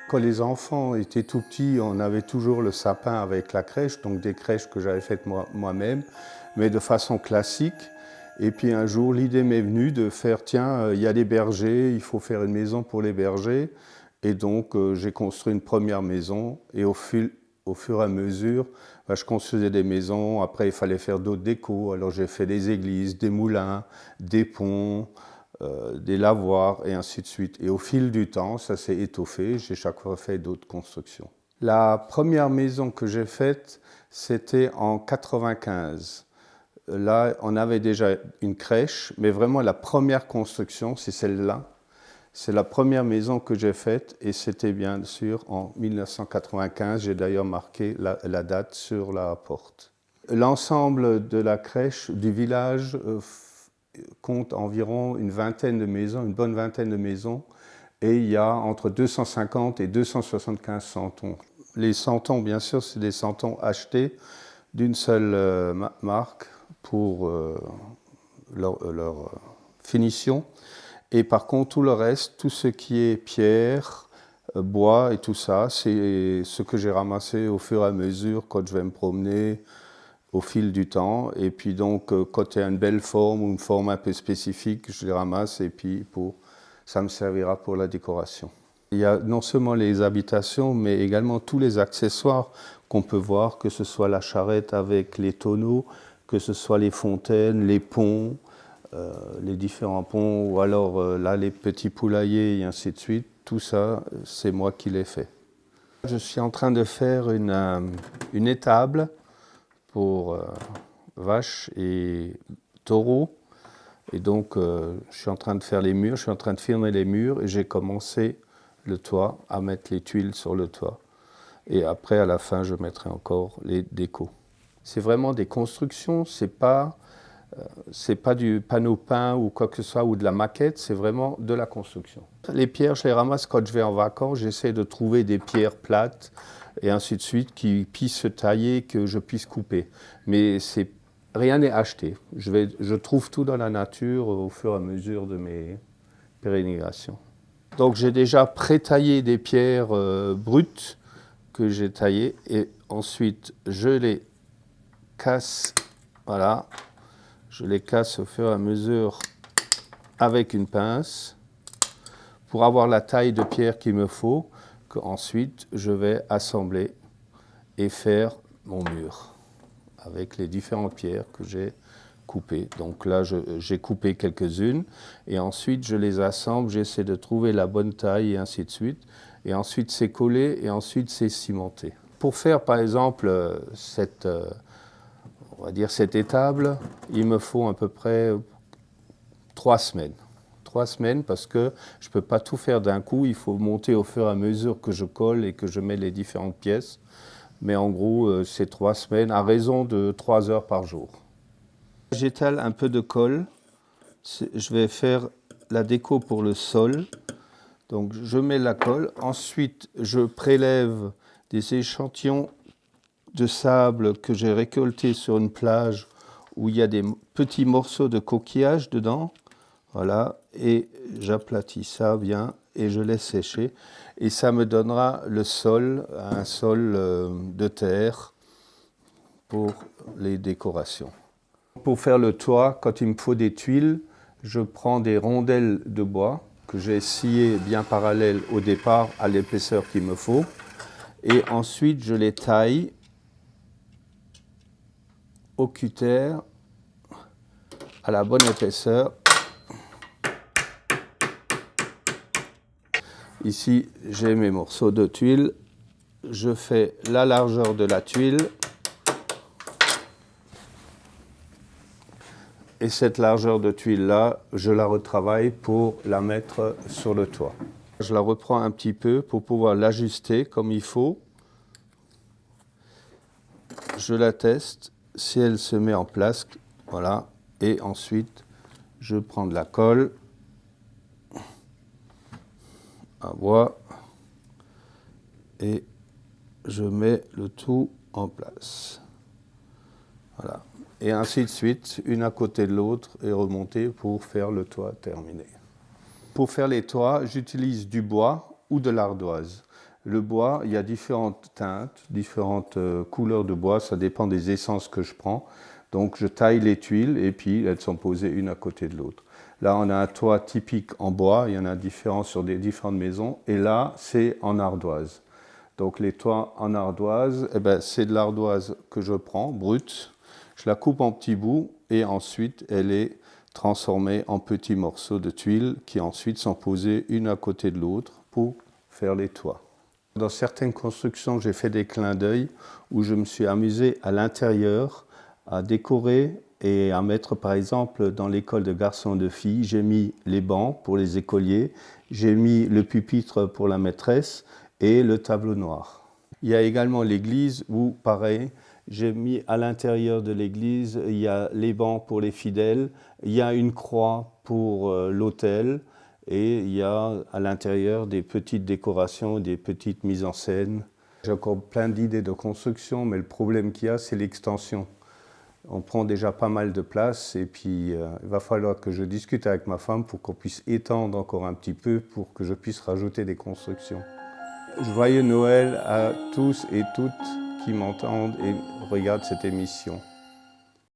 Quand les enfants étaient tout petits, on avait toujours le sapin avec la crèche, donc des crèches que j'avais faites moi-même, mais de façon classique. Et puis un jour, l'idée m'est venue de faire, tiens, il y a des bergers, il faut faire une maison pour les bergers. Et donc j'ai construit une première maison et au fur et à mesure, je construisais des maisons. Après, il fallait faire d'autres décos. Alors j'ai fait des églises, des moulins, des ponts, des lavoirs et ainsi de suite. Et au fil du temps, ça s'est étoffé. J'ai chaque fois fait d'autres constructions. La première maison que j'ai faite, c'était en 95. Là, on avait déjà une crèche, mais vraiment la première construction, c'est celle-là. C'est la première maison que j'ai faite et c'était bien sûr en 1995. J'ai d'ailleurs marqué la date sur la porte. L'ensemble de la crèche du village compte environ une vingtaine de maisons, une bonne vingtaine de maisons, et il y a entre 250 et 275 santons. Les santons, bien sûr, c'est des santons achetés d'une seule marque pour leur finition. Et par contre, tout le reste, tout ce qui est pierre, bois et tout ça, c'est ce que j'ai ramassé au fur et à mesure quand je vais me promener au fil du temps. Et puis donc, quand il y a une belle forme ou une forme un peu spécifique, je les ramasse et puis ça me servira pour la décoration. Il y a non seulement les habitations, mais également tous les accessoires qu'on peut voir, que ce soit la charrette avec les tonneaux, que ce soit les fontaines, les ponts, les différents ponts, ou alors là les petits poulaillers et ainsi de suite. Tout ça, c'est moi qui l'ai fait. Je suis en train de faire une étable pour vaches et taureaux. Et donc, je suis en train de faire les murs, je suis en train de finir les murs et j'ai commencé le toit, à mettre les tuiles sur le toit. Et après, à la fin, je mettrai encore les décos. C'est vraiment des constructions, c'est pas du panneau peint ou quoi que ce soit, ou de la maquette, c'est vraiment de la construction. Les pierres, je les ramasse quand je vais en vacances, j'essaie de trouver des pierres plates et ainsi de suite qui puissent se tailler, que je puisse couper. Mais rien n'est acheté. Je trouve tout dans la nature au fur et à mesure de mes pérégrinations. Donc j'ai déjà pré-taillé des pierres brutes que j'ai taillées et ensuite je les casse, voilà. Je les casse au fur et à mesure avec une pince pour avoir la taille de pierre qu'il me faut, qu'ensuite je vais assembler et faire mon mur avec les différentes pierres que j'ai coupées. Donc là, j'ai coupé quelques-unes et ensuite je les assemble, j'essaie de trouver la bonne taille et ainsi de suite. Et ensuite c'est collé et ensuite c'est cimenté. Pour faire par exemple on va dire cette étable, il me faut à peu près 3 semaines. 3 semaines parce que je ne peux pas tout faire d'un coup, il faut monter au fur et à mesure que je colle et que je mets les différentes pièces. Mais en gros, c'est 3 semaines à raison de 3 heures par jour. J'étale un peu de colle. Je vais faire la déco pour le sol. Donc je mets la colle. Ensuite, je prélève des échantillons de sable que j'ai récoltés sur une plage où il y a des petits morceaux de coquillage dedans. Voilà, et j'aplatis ça bien et je laisse sécher. Et ça me donnera le sol, un sol de terre pour les décorations. Pour faire le toit, quand il me faut des tuiles, je prends des rondelles de bois que j'ai sciées bien parallèles au départ à l'épaisseur qu'il me faut. Et ensuite, je les taille au cutter à la bonne épaisseur. Ici, j'ai mes morceaux de tuiles. Je fais la largeur de la tuile. Et cette largeur de tuile-là, je la retravaille pour la mettre sur le toit. Je la reprends un petit peu pour pouvoir l'ajuster comme il faut. Je la teste. Si elle se met en place, voilà. Et ensuite, je prends de la colle à bois et je mets le tout en place. Voilà. Et ainsi de suite, une à côté de l'autre et remonter pour faire le toit terminé. Pour faire les toits, j'utilise du bois ou de l'ardoise. Le bois, il y a différentes teintes, différentes couleurs de bois, ça dépend des essences que je prends. Donc je taille les tuiles et puis elles sont posées une à côté de l'autre. Là, on a un toit typique en bois, il y en a différents sur des différentes maisons, et là, c'est en ardoise. Donc les toits en ardoise, eh ben, c'est de l'ardoise que je prends, brute, je la coupe en petits bouts et ensuite elle est transformée en petits morceaux de tuiles qui ensuite sont posés une à côté de l'autre pour faire les toits. Dans certaines constructions, j'ai fait des clins d'œil où je me suis amusé à l'intérieur à décorer et à mettre, par exemple, dans l'école de garçons et de filles, j'ai mis les bancs pour les écoliers, j'ai mis le pupitre pour la maîtresse et le tableau noir. Il y a également l'église où, pareil, j'ai mis à l'intérieur de l'église, il y a les bancs pour les fidèles, il y a une croix pour l'autel et il y a à l'intérieur des petites décorations, des petites mises en scène. J'ai encore plein d'idées de construction, mais le problème qu'il y a, c'est l'extension. On prend déjà pas mal de place et puis il va falloir que je discute avec ma femme pour qu'on puisse étendre encore un petit peu pour que je puisse rajouter des constructions. Joyeux Noël à tous et toutes qui m'entendent et regardent cette émission.